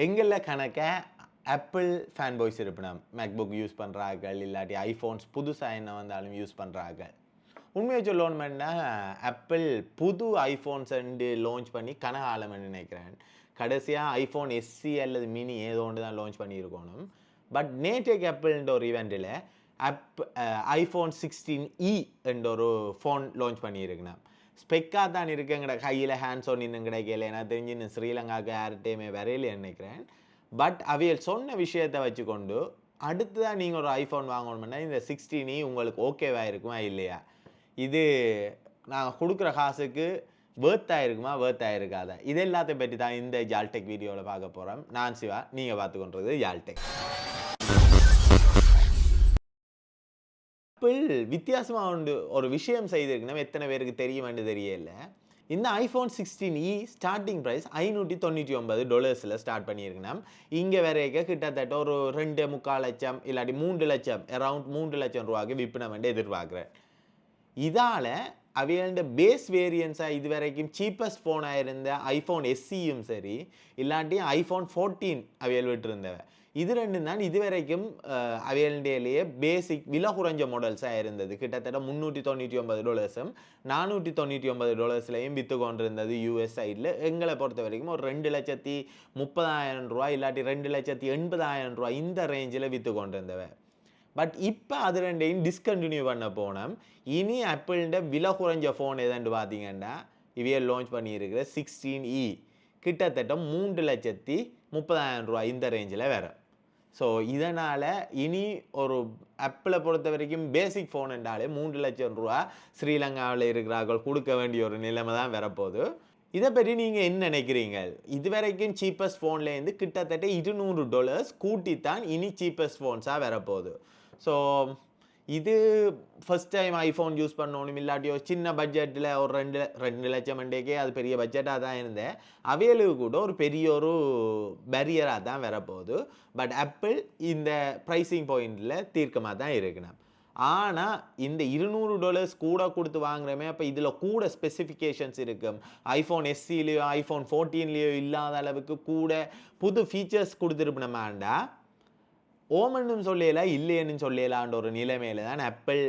எங்களில் கணக்க Apple fan boys இருப்பினம். மேக்புக் யூஸ் பண்ணுறார்கள், இல்லாட்டி ஐஃபோன்ஸ் புதுசாக என்ன வந்தாலும் யூஸ் பண்ணுறார்கள். உண்மையை சொல்லணுமென்னா ஆப்பிள் புது ஐஃபோன்ஸ் லான்ச் பண்ணி கனகாலம்னு நினைக்கிறேன். கடைசியாக ஐஃபோன் எஸ்சி அல்லது மினி ஏதோ ஒன்று தான் லான்ச் பண்ணியிருக்கணும். பட் நேற்றைக்கு ஆப்பிள்ன்ற ஒரு ஈவெண்ட்டில் ஐஃபோன் 16E என்ற ஒரு ஃபோன் லான்ச் பண்ணியிருக்கேன். ஸ்பெக்காக தான் இருக்குங்கிற கையில் ஹேண்ட்ஸ் ஒன் இன்னும் கிடைக்கல. எனக்கு தெரிஞ்சு இன்னும் ஸ்ரீலங்காவுக்கு யார்கிட்டையுமே வரையில நினைக்கிறேன். பட் அவையல் சொன்ன விஷயத்தை வச்சுக்கொண்டு அடுத்ததான் நீங்கள் ஒரு ஐஃபோன் வாங்கணும்னா இந்த 16E உங்களுக்கு ஓகேவா இருக்குமா இல்லையா, இது நாங்கள் கொடுக்குற காசுக்கு வேர்த்தாக இருக்குமா வேர்த்தாக இருக்காதா, இது எல்லாத்தையும் பற்றி தான் இந்த ஜால்டெக் வீடியோவில் பார்க்க போகிறோம். நான் சிவா, நீங்கள் பார்த்து கொண்டது ஜால்டெக். ஆப்பிள் வித்தியாசமாக ஒரு விஷயம் செய்திருக்கணும். எத்தனை பேருக்கு தெரியுமென்று தெரியல. இந்த iPhone 16E starting price $599 start பண்ணியிருக்கணும். இங்கே வரைக்கும் கிட்டத்தட்ட ஒரு 2.25 லட்சம் இல்லாட்டி 3 லட்சம் அரவுண்ட் 3 லட்சம் ரூபாய்க்கு விற்பனம் என்று எதிர்பார்க்குறேன். இதால் அவையோட பேஸ் வேரியன்ஸாக இது வரைக்கும் சீப்பஸ்ட் ஃபோனாக இருந்த ஐஃபோன் எஸ்சியும் சரி இல்லாட்டி ஐஃபோன் 14 அவையல் விட்டுருந்தவ, இது ரெண்டும் தான் இது வரைக்கும் அவையல்டையிலேயே பேசிக் விலை குறைஞ்ச மாடல்ஸாக இருந்தது. கிட்டத்தட்ட $399 $499 விற்று கொண்டிருந்தது யூஎஸ் சைடில். எங்களை பொறுத்த வரைக்கும் ஒரு 2,30,000 ரூபா இல்லாட்டி 2,80,000 ரூபா இந்த ரேஞ்சில் விற்று கொண்டிருந்தவ. பட் இப்போ அது ரெண்டையும் டிஸ்கண்டினியூ பண்ண போனோம். இனி ஆப்பிள்ட விலை குறைஞ்ச ஃபோன் எதான்னு பார்த்தீங்கன்னா இவையை லான்ச் பண்ணியிருக்கிற 16E கிட்டத்தட்ட 3,30,000 ரூபா இந்த ரேஞ்சில் வேறு. ஸோ இதனால் இனி ஒரு ஆப்பிளை பொறுத்த வரைக்கும் பேசிக் ஃபோன் என்றாலே 3 லட்சம் ரூபா ஸ்ரீலங்காவில் இருக்கிறார்கள் கொடுக்க வேண்டிய ஒரு நிலைமை தான் வரப்போகுது. இதை பற்றி நீங்கள் என்ன நினைக்கிறீங்க? இது வரைக்கும் சீப்பஸ்ட் ஃபோன்லேருந்து கிட்டத்தட்ட $200 கூட்டித்தான் இனி சீப்பஸ்ட் ஃபோன்ஸாக வரப்போகுது. ஸோ இது ஃபஸ்ட் டைம் ஐஃபோன் யூஸ் பண்ணணும் இல்லாட்டி ஒரு சின்ன பட்ஜெட்டில் ஒரு 2 லட்சம் மண்டேக்கே அது பெரிய பட்ஜெட்டாக தான் இருந்தேன். அவைகளுக்கு கூட ஒரு பெரிய ஒரு பேரியராக தான் வரப்போகுது. பட் ஆப்பிள் இந்த ப்ரைஸிங் பாயிண்டில் தீர்க்கமாக தான் இருக்கணும். ஆனால் இந்த $200 கூட கொடுத்து வாங்குறமே, அப்போ இதில் கூட ஸ்பெசிஃபிகேஷன்ஸ் இருக்கும். ஐஃபோன் எஸ்சிலேயோ ஐஃபோன் 14லேயோ இல்லாத அளவுக்கு கூட புது ஃபீச்சர்ஸ் கொடுத்துருப்போம்னா ஓமன்னும் சொல்லலாம் இல்லைன்னு சொல்லலான்ற ஒரு நிலைமையில தான் ஆப்பிள்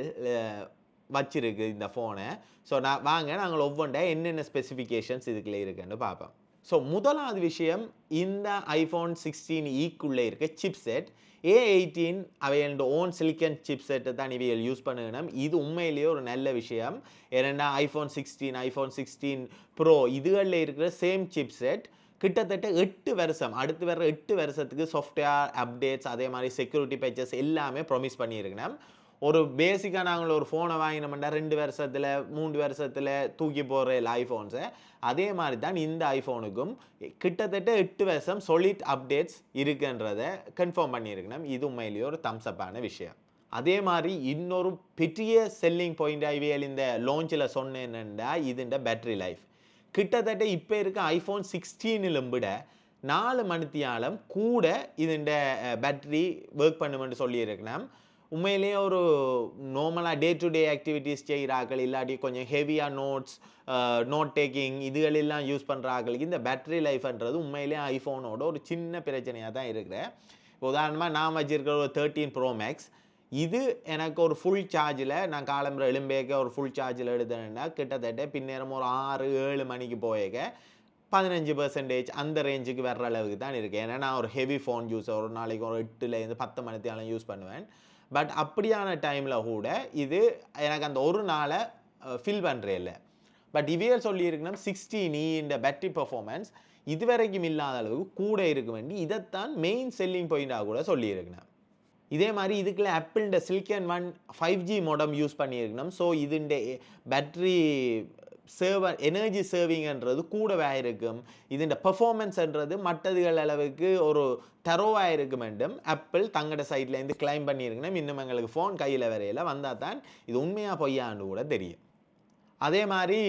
வச்சிருக்கு இந்த ஃபோனை. ஸோ நாங்கள் ஒவ்வொன்றா என்னென்ன ஸ்பெசிஃபிகேஷன்ஸ் இதுக்குள்ளே இருக்குன்னு பார்ப்போம். ஸோ முதலாவது விஷயம், இந்த ஐஃபோன் 16Eக்குள்ளே இருக்க சிப் செட் A18 அவையோட ஓன் சிலிக்கன் சிப் செட்டை தான் இவைகள் யூஸ் பண்ணணும். இது உண்மையிலேயே ஒரு நல்ல விஷயம். ஏன்னா ஐஃபோன் 16 ஐஃபோன் 16 ப்ரோ இதுகளில் இருக்கிற சேம் சிப் செட் கிட்டத்தட்ட 8 வருஷம் அடுத்து வர 8 வருஷத்துக்கு சாஃப்ட்வேர் அப்டேட்ஸ் அதே மாதிரி செக்யூரிட்டி பேச்சஸ் எல்லாமே ப்ராமிஸ் பண்ணியிருக்கணும். ஒரு பேசிக்காக நாங்கள் ஒரு ஃபோனை வாங்கினோம்னா 2 வருஷத்தில் 3 வருஷத்தில் தூக்கி போடுற ஐஃபோன்ஸை, அதே மாதிரி தான் இந்த ஐஃபோனுக்கும் கிட்டத்தட்ட 8 வருஷம் சொலிட் அப்டேட்ஸ் இருக்குன்றதை கன்ஃபார்ம் பண்ணியிருக்கணும். இது உண்மையிலேயே ஒரு தம்ஸ் அப்பான விஷயம். அதே மாதிரி இன்னொரு பெரிய செல்லிங் பாயிண்ட் ஐவியல் இந்த லான்ச்சில் சொன்னேன்னா இதுண்ட பேட்டரி லைஃப். கிட்டத்தட்ட இப்போ இருக்க ஐஃபோன் 16லும் விட 4 மணித்தியாலம் கூட இதுண்ட பேட்டரி ஒர்க் பண்ணுமென்று சொல்லியிருக்கணும். உண்மையிலேயே ஒரு நார்மலாக டே டு டே ஆக்டிவிட்டீஸ் செய்கிறார்கள் இல்லாட்டி கொஞ்சம் ஹெவியாக நோட் டேக்கிங் இதுகளெல்லாம் யூஸ் பண்ணுறாங்களுக்கு இந்த பேட்டரி லைஃப்ன்றது உண்மையிலேயே ஐஃபோனோட ஒரு சின்ன பிரச்சனையாக தான் இருக்கிறேன். உதாரணமாக நான் வச்சுருக்கிற ஒரு 13 Pro Max, இது எனக்கு ஒரு ஃபுல் சார்ஜில் நான் காலம்புற எலும்பேக்க ஒரு ஃபுல் சார்ஜில் எடுத்தேன்னா கிட்டத்தட்ட பின்னேரம் ஒரு 6-7 மணிக்கு போயேக்க 15% அந்த ரேஞ்சுக்கு வர்ற அளவுக்கு தான் இருக்குது. ஏன்னா நான் ஒரு ஹெவி ஃபோன் யூஸர், ஒரு நாளைக்கு ஒரு 8லேருந்து 10 மணித்தாலும் யூஸ் பண்ணுவேன். பட் அப்படியான டைமில் கூட இது எனக்கு அந்த ஒரு நாளை ஃபில் பண்ணுறே இல்லை. பட் இவையல் சொல்லியிருக்கணும் 16E இந்த பேட்டரி பர்ஃபார்மன்ஸ் இது வரைக்கும் இல்லாத அளவுக்கு கூட இருக்க வேண்டி இதைத்தான் மெயின் செல்லிங் பாயிண்டாக கூட சொல்லியிருக்கணும். இதே மாதிரி இதுக்குள்ள ஆப்பிள்ட சிலிக்கன் 1 5G மோடம் யூஸ் பண்ணியிருக்கணும். ஸோ இதுண்ட பேட்டரி எனர்ஜி சேவிங்ன்றது கூடவே இருக்கும். இதுண்ட பெர்ஃபார்மன்ஸ்ன்றது மற்றதுகள் அளவுக்கு ஒரு தரோவாக இருக்கும் என்றும் ஆப்பிள் தங்களோட சைட்லேருந்து கிளைம் பண்ணியிருக்கணும். இன்னும் எங்களுக்கு ஃபோன் கையில் வரையில் வந்தால் தான் இது உண்மையாக பொய்யான்னு கூட தெரியும். அதே மாதிரி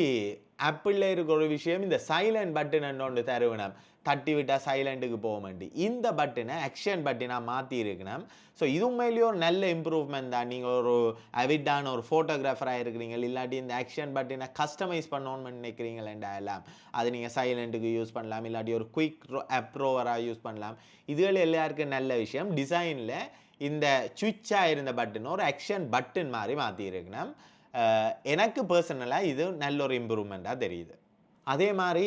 ஆப்பிளில் இருக்கிற ஒரு விஷயம், இந்த சைலண்ட் பட்டன் ஒன்று தருவினம், தட்டி விட்டால் சைலண்ட்டுக்கு போக மாட்டி. இந்த பட்டனை ஆக்ஷன் பட்டனாக மாற்றி இருக்கணும். ஸோ இது உண்மையிலேயே ஒரு நல்ல இம்ப்ரூவ்மெண்ட் தான். நீங்கள் ஒரு அவிட்டான ஒரு ஃபோட்டோகிராஃபராக இருக்கிறீங்க, இல்லாட்டி இந்த ஆக்ஷன் பட்டனை கஸ்டமைஸ் பண்ணணும்னு நினைக்கிறீங்களா எல்லாம், அது நீங்கள் சைலண்ட்டுக்கு யூஸ் பண்ணலாம், இல்லாட்டி ஒரு குயிக் அப்ரோவராக யூஸ் பண்ணலாம். இதுகள் எல்லாருக்கும் நல்ல விஷயம். டிசைனில் இந்த சுவிட்சாக இருந்த பட்டன் ஒரு ஆக்ஷன் பட்டன் மாதிரி மாற்றி இருக்கணும். எனக்கு பர்சனலாக இது நல்ல ஒரு இம்ப்ரூவ்மெண்ட்டாக தெரியுது. அதே மாதிரி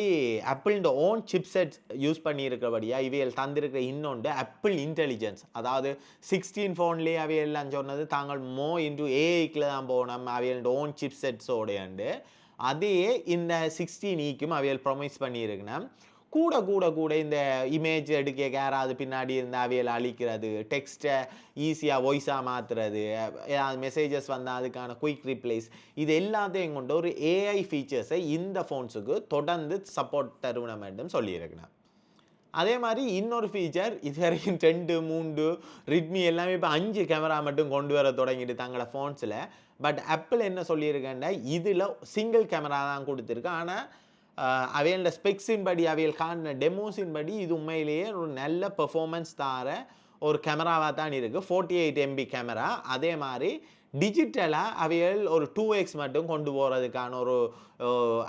ஆப்பிளின் ஓன் சிப்செட் யூஸ் பண்ணியிருக்கிறபடியாக இவைகள் தந்திருக்கிற இன்னொன்று ஆப்பிள் இன்டெலிஜென்ஸ். அதாவது 16 ஃபோன்லேயே அவையெல்லாம் சொன்னது தாங்கள் இன்டு ஏஐக்கில் தான் போகணும் அவையோட ஓன் சிப்செட்ஸோடையண்டு. அதே இந்த 16க்கும் அவையல் ப்ரொமைஸ் பண்ணியிருக்கணும். கூட கூட கூட இந்த இமேஜ் எடுக்க யாராவது பின்னாடி இருந்து அவையில் அழிக்கிறது, டெக்ஸ்ட்டை ஈஸியாக வாய்ஸாக மாற்றுறது, ஏதாவது மெசேஜஸ் வந்தால் அதுக்கான குயிக் ரிப்ளைஸ், இது எல்லாத்தையும் கொண்டு ஒரு ஏஐ ஃபீச்சர்ஸை இந்த ஃபோன்ஸுக்கு தொடர்ந்து சப்போர்ட் தருவணும் என்றும் சொல்லியிருக்கணும். அதே மாதிரி இன்னொரு ஃபீச்சர், இது வரைக்கும் 2, 3 ரெட்மி எல்லாமே இப்போ 5 கேமரா மட்டும் கொண்டு வர தொடங்கிட்டு தங்களோட ஃபோன்ஸில். பட் ஆப்பிள் என்ன சொல்லியிருக்கேன்னா, இதில் சிங்கிள் கேமரா தான் கொடுத்துருக்கு. ஆனால் அவையோட ஸ்பெக்ஸின் படி, அவைகள் காண டெமோஸின் படி இது உண்மையிலேயே ஒரு நல்ல பெர்ஃபார்மன்ஸ் தர ஒரு கேமராவாக தான் இருக்குது. 48 MB கேமரா. அதே மாதிரி டிஜிட்டலாக அவைகள் ஒரு 2x மட்டும் கொண்டு போகிறதுக்கான ஒரு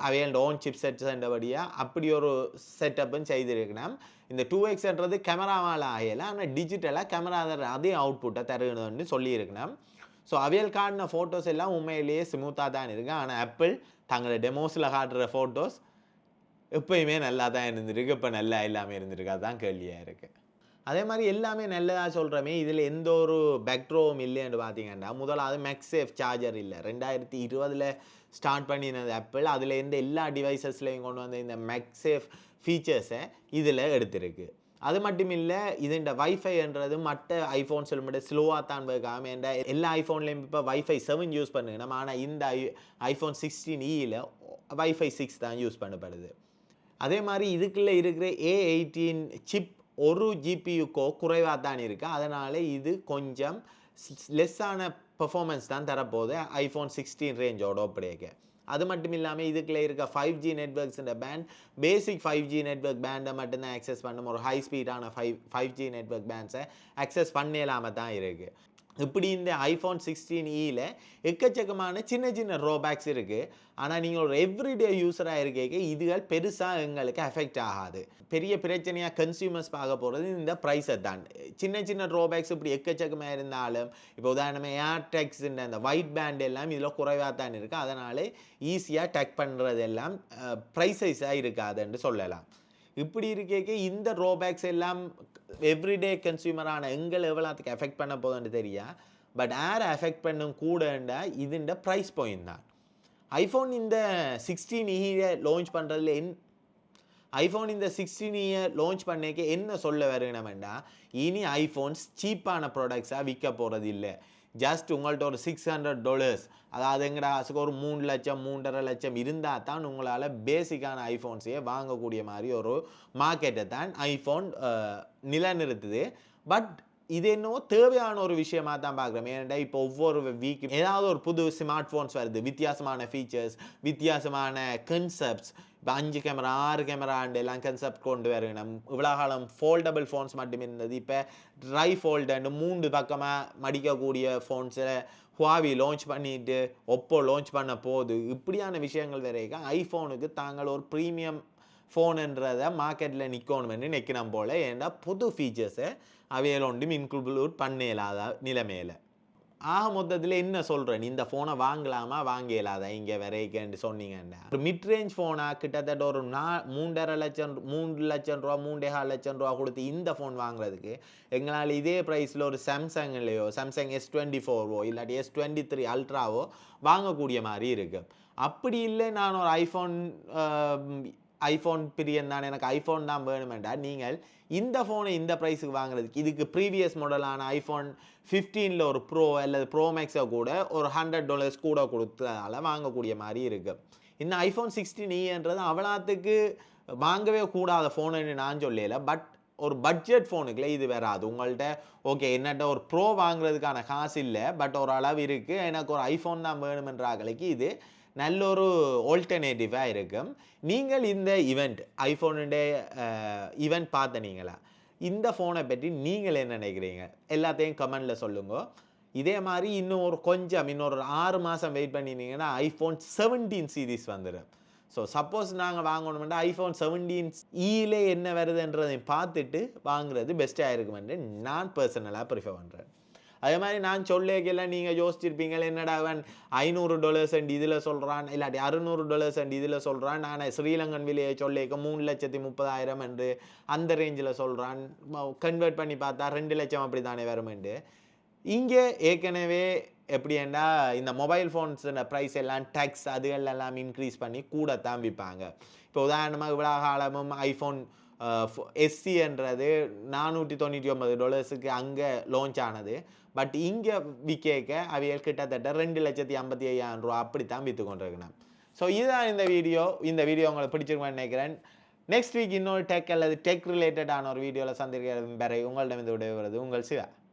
அவையோட ஓன் சிப் செட்ஸ்ன்றபடியாக அப்படி ஒரு செட்டப்பும் செய்திருக்கணும். இந்த 2xன்றது கேமராவால் ஆகலை, ஆனால் டிஜிட்டலாக கேமரா அதே அவுட்புட்டை தருகணும்னு சொல்லியிருக்கணும். ஸோ அவைகள் காட்டின ஃபோட்டோஸ் எல்லாம் உண்மையிலேயே ஸ்மூத்தாக தான் இருக்குது. ஆனால் ஆப்பிள் தங்களோட டெமோஸில் காட்டுற ஃபோட்டோஸ் எப்பயுமே நல்லா தான் இருந்திருக்கு. இப்போ நல்லா எல்லாமே இருந்திருக்கு. அதுதான் கேள்வியாக இருக்குது. அதே மாதிரி எல்லாமே நல்லதாக சொல்கிறோமே, இதில் எந்த ஒரு பேக்ட்ரோவும் இல்லைன்னு பார்த்தீங்கன்னா, முதலாவது மேக்ஸேஃப் சார்ஜர் இல்லை. 2020 ஸ்டார்ட் பண்ணினது ஆப்பிள். அதில் எந்த எல்லா டிவைசஸ்லையும் கொண்டு வந்த இந்த மேக்ஸேஃப் ஃபீச்சர்ஸை இதில் எடுத்திருக்கு. அது மட்டும் இல்லை, இதுண்ட வைஃபைன்றது மற்ற ஐஃபோன்ஸில் மட்டும் ஸ்லோவாக தான் இருக்காம, என்ற எல்லா ஐஃபோன்லேயும் இப்போ வைஃபை 7 யூஸ் பண்ணுங்க. நம்ம ஆனால் இந்த ஐஃபோன் 16E வைஃபை 6 தான் யூஸ் பண்ணப்படுது. அதே மாதிரி இதுக்குள்ளே இருக்கிற A18 சிப் ஒரு ஜிபியுக்கோ குறைவாக தான் இருக்குது. அதனால் இது கொஞ்சம் லெஸ்ஸான பெர்ஃபார்மன்ஸ் தான் தரப்போகுது ஐஃபோன் 16 ரேஞ்சோட ஒப்படைக்க. அது மட்டும் இல்லாமல் இதுக்குள்ளே இருக்க 5G நெட்வொர்க்ஸுன்ற பேண்ட் பேசிக் 5G நெட்வொர்க் பேண்டை மட்டும்தான் ஆக்சஸ் பண்ணும். ஒரு ஹை ஸ்பீடான 5G நெட்வொர்க் பேண்ட்ஸை ஆக்சஸ் பண்ணலாமல் தான் இருக்குது. இப்படி இந்த ஐஃபோன் 16E எக்கச்சக்கமான சின்ன சின்ன ட்ராபேக்ஸ் இருக்குது. ஆனால் நீங்கள் ஒரு எவ்ரிடே யூஸராக இருக்க இதுகள் பெருசாக எங்களுக்கு அஃபெக்ட் ஆகாது. பெரிய பிரச்சனையாக கன்சியூமர்ஸ் பார்க்க போகிறது இந்த ப்ரைஸை தான். சின்ன சின்ன ட்ராபேக்ஸ் இப்படி எக்கச்சக்கமாக இருந்தாலும், இப்போ உதாரணமாக ஏர்டெக்ஸுன்ற அந்த ஒயிட் பேண்ட் எல்லாம் இதில் குறைவாக தான் இருக்குது. அதனால் ஈஸியாக டெக் பண்ணுறது எல்லாம் ப்ரைஸைஸாக இருக்காதுன்னு சொல்லலாம். இப்படி இருக்க இந்த ட்ராபேக்ஸ் எல்லாம் எவ்ரிடே கன்சியூமரான எங்களை எவ்வளோத்துக்கு எஃபெக்ட் பண்ண போதுன்னு தெரியா. பட் யாரை எஃபெக்ட் பண்ணும் கூடண்டா இதுண்ட ப்ரைஸ் பாயிண்ட் தான். ஐஃபோன் இந்த 16E லான்ச் பண்ணுறதுல ஐஃபோன் இந்த 16E லான்ச் பண்ணிக்க என்ன சொல்ல வரணும்னா, இனி ஐஃபோன்ஸ் சீப்பான ப்ராடக்ட்ஸாக விற்க போகிறது இல்லை. ஜஸ்ட் உங்கள்கிட்ட ஒரு $600, அதாவது எங்கடா காசுக்கு ஒரு 3 லட்சம் 3.5 லட்சம் இருந்தால் தான் உங்களால் பேசிக்கான ஐஃபோன்ஸையே வாங்கக்கூடிய மாதிரி ஒரு மார்க்கெட்டை தான் ஐஃபோன் நிலைநிறுத்துது. பட் இது என்னவோ தேவையான ஒரு விஷயமாக தான் பார்க்குறோம். ஏன்னா இப்போ ஒவ்வொரு வீக்கும் ஏதாவது ஒரு புது ஸ்மார்ட் ஃபோன்ஸ் வருது, வித்தியாசமான ஃபீச்சர்ஸ், வித்தியாசமான கன்செப்ட்ஸ். இப்போ 5 கேமரா 6 கேமராண்டு எல்லாம் கன்செப்ட் கொண்டு வரணும். இவ்வளோ காலம் ஃபோல்டபுள் ஃபோன்ஸ் மட்டும் இருந்தது. இப்போ ட்ரை ஃபோல்டன்னு 3 பக்கமாக மடிக்கக்கூடிய ஃபோன்ஸில் ஹுவாவி லான்ச் பண்ணிட்டு ஒப்போ லான்ச் பண்ண போது. இப்படியான விஷயங்கள் வரைக்கும் ஐஃபோனுக்கு தாங்கள் ஒரு ப்ரீமியம் ஃபோனுன்றதை மார்க்கெட்டில் நிற்கணும்னு நிற்கணும் போல். ஏன்னா புது ஃபீச்சர்ஸை அவையில் ஒன்றும் இன்க்ளூட் பண்ண இல்லாத நிலைமையில். ஆக மொத்தத்தில் என்ன சொல்கிறேன், இந்த ஃபோனை வாங்கலாமா வாங்க இயலாதா இங்கே வரைக்கேன்னு சொன்னீங்கன்னா, ஒரு மிட் ரேஞ்ச் ஃபோனாக கிட்டத்தட்ட ஒரு 3.5 லட்சம் 3 லட்சம் ரூபா 3.5 லட்சம் ரூபா கொடுத்து இந்த ஃபோன் வாங்குறதுக்கு எங்களால் இதே ப்ரைஸில் ஒரு சாம்சங்லேயோ சாம்சங் S24 இல்லாட்டி S23 அல்ட்ராவோ வாங்கக்கூடிய மாதிரி இருக்குது. அப்படி இல்லை நான் ஒரு ஐஃபோன் பிரியன் தான், எனக்கு ஐஃபோன் தான் வேணுமெண்டா, நீங்கள் இந்த ஃபோனை இந்த ப்ரைஸுக்கு வாங்குறதுக்கு இதுக்கு ப்ரீவியஸ் மாடலான ஐஃபோன் 15 ஒரு ப்ரோ அல்லது ப்ரோ மேக்ஸை கூட ஒரு $100 கூட கொடுத்ததால் வாங்கக்கூடிய மாதிரி இருக்குது. இந்த ஐஃபோன் 16Eன்றது அவ்வளோத்துக்கு வாங்கவே கூடாத ஃபோனுன்னு நான் சொல்லலை. பட் ஒரு பட்ஜெட் ஃபோனுக்குள்ள இது வராது. உங்கள்கிட்ட ஓகே என்னட்ட ஒரு ப்ரோ வாங்குறதுக்கான காசு இல்லை, பட் ஒரு அளவு இருக்குது, எனக்கு ஒரு ஐஃபோன் தான் வேணுமென்ற ஆகலைக்கு இது நல்ல ஒரு ஆல்டர்னேட்டிவாக இருக்கும். நீங்கள் இந்த ஐஃபோனுடைய ஈவெண்ட் பார்த்தனீங்களா? இந்த ஃபோனை பற்றி நீங்கள் என்ன நினைக்கிறீங்க? எல்லாத்தையும் கமெண்டில் சொல்லுங்க. இதே மாதிரி இன்னொரு 6 மாதம் வெயிட் பண்ணினீங்கன்னா ஐஃபோன் 17 சீரிஸ் வந்துடும். ஸோ சப்போஸ் நாங்கள் வாங்கணுமெண்டா ஐஃபோன் 17 ஈலே என்ன வருதுன்றதை பார்த்துட்டு வாங்குறது பெஸ்ட்டாக இருக்குமென்று நான் பர்சனலாக ப்ரிஃபர் பண்ணுறேன். அதே மாதிரி நான் சொல்லிக்கலாம், நீங்கள் யோசிச்சிருப்பீங்க என்னடா அவன் $500 இதில் சொல்கிறான், இல்லாட்டி $600 இதில் சொல்கிறான், நான் ஸ்ரீலங்கன் விலையை சொல்லிக்க 3,30,000 என்று அந்த ரேஞ்சில் சொல்கிறான், கன்வெர்ட் பண்ணி பார்த்தா 2 லட்சம் அப்படி தானே வருமெண்டு. இங்கே ஏற்கனவே எப்படின்னா இந்த மொபைல் ஃபோன்ஸ் ப்ரைஸ் எல்லாம் டேக்ஸ் அதுகள் எல்லாம் இன்க்ரீஸ் பண்ணி கூடத்தான் விற்பாங்க. இப்போ உதாரணமாக இவ்வளோ காலமும் ஐஃபோன் SCன்றது $499 அங்கே லான்ச் ஆனது. பட் இங்கே விற்க அவைகள் கிட்டத்தட்ட 2,55,000 அப்படித்தான் விற்று கொண்டிருக்கணும். ஸோ இதுதான் இந்த வீடியோ உங்களுக்கு பிடிச்சிருக்குன்னு நினைக்கிறேன். நெக்ஸ்ட் வீக் இன்னொரு டெக் அல்லது டெக் ரிலேட்டடான ஒரு வீடியோவில் சந்திக்கிறது வரை உங்களிடம் விடைபெறுவது உங்கள் சிவா.